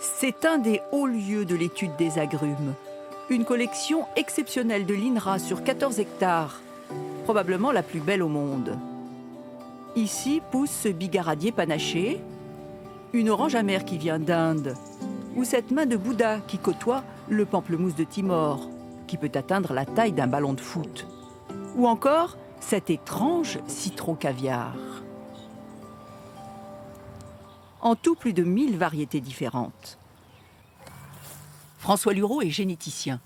C'est un des hauts lieux de l'étude des agrumes. Une collection exceptionnelle de l'INRA sur 14 hectares, probablement la plus belle au monde. Ici pousse ce bigaradier panaché, une orange amère qui vient d'Inde, ou cette main de Bouddha qui côtoie le pamplemousse de Timor, qui peut atteindre la taille d'un ballon de foot. Ou encore cet étrange citron caviar. En tout, plus de 1000 variétés différentes. François Lureau est généticien.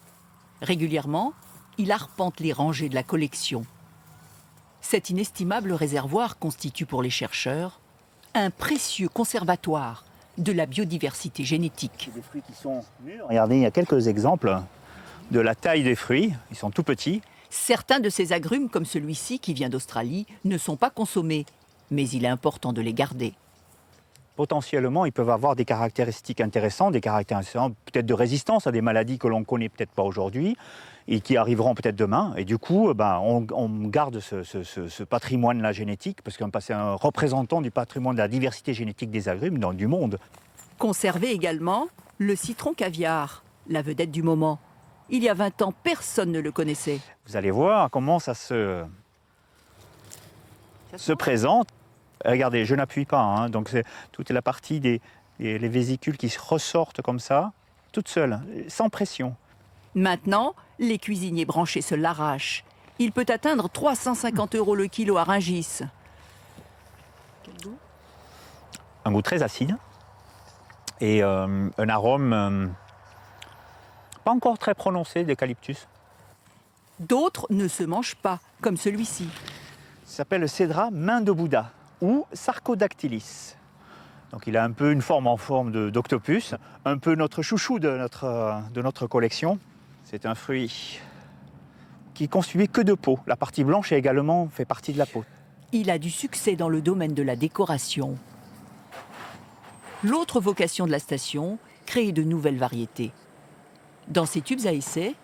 Régulièrement, il arpente les rangées de la collection. Cet inestimable réservoir constitue pour les chercheurs un précieux conservatoire de la biodiversité génétique. Des fruits qui sont mûrs. Regardez, il y a quelques exemples de la taille des fruits. Ils sont tout petits. Certains de ces agrumes, comme celui-ci qui vient d'Australie, ne sont pas consommés, mais il est important de les garder. Potentiellement, ils peuvent avoir des caractéristiques intéressantes, des caractéristiques peut-être de résistance à des maladies que l'on ne connaît peut-être pas aujourd'hui et qui arriveront peut-être demain. Et du coup, on garde ce patrimoine-là génétique parce que c'est un représentant du patrimoine de la diversité génétique des agrumes du monde. Conserver également le citron caviar, la vedette du moment. Il y a 20 ans, personne ne le connaissait. Vous allez voir comment ça se présente. Regardez, je n'appuie pas, hein, donc toute la partie les vésicules qui ressortent comme ça, toutes seules, sans pression. Maintenant, les cuisiniers branchés se l'arrachent. Il peut atteindre 350 € le kilo à Rungis. Quel goût ? Un goût très acide et un arôme pas encore très prononcé d'eucalyptus. D'autres ne se mangent pas, comme celui-ci. Ça s'appelle le cédra main de Bouddha ou Sarcodactylis. Donc il a un peu une forme d'octopus, un peu notre chouchou de notre collection. C'est un fruit qui est constitué que de peau. La partie blanche également fait partie de la peau. Il a du succès dans le domaine de la décoration. L'autre vocation de la station, créer de nouvelles variétés. Dans ces tubes à essai,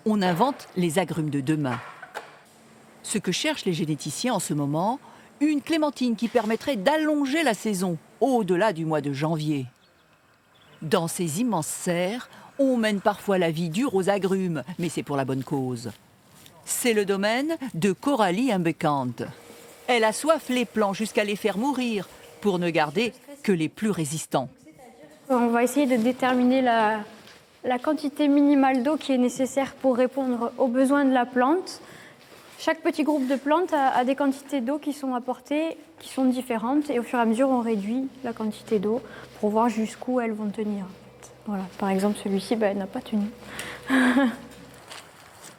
on invente les agrumes de demain. Ce que cherchent les généticiens en ce moment, une clémentine qui permettrait d'allonger la saison au-delà du mois de janvier. Dans ces immenses serres, on mène parfois la vie dure aux agrumes, mais c'est pour la bonne cause. C'est le domaine de Coralie Imbekant. Elle assoiffe les plants jusqu'à les faire mourir pour ne garder que les plus résistants. On va essayer de déterminer la quantité minimale d'eau qui est nécessaire pour répondre aux besoins de la plante. Chaque petit groupe de plantes a des quantités d'eau qui sont apportées, qui sont différentes, et au fur et à mesure, on réduit la quantité d'eau pour voir jusqu'où elles vont tenir. Voilà. Par exemple, celui-ci, elle n'a pas tenu.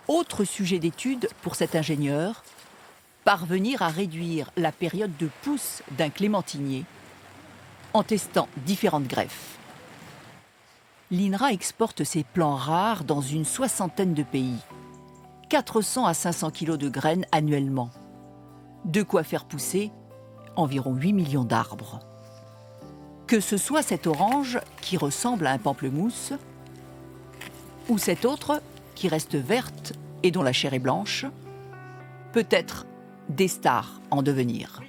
Autre sujet d'étude pour cet ingénieur, parvenir à réduire la période de pousse d'un clémentinier en testant différentes greffes. L'INRA exporte ses plants rares dans une 60aine de pays. 400 à 500 kilos de graines annuellement. De quoi faire pousser environ 8 millions d'arbres. Que ce soit cette orange qui ressemble à un pamplemousse, ou cette autre qui reste verte et dont la chair est blanche, peut-être des stars en devenir.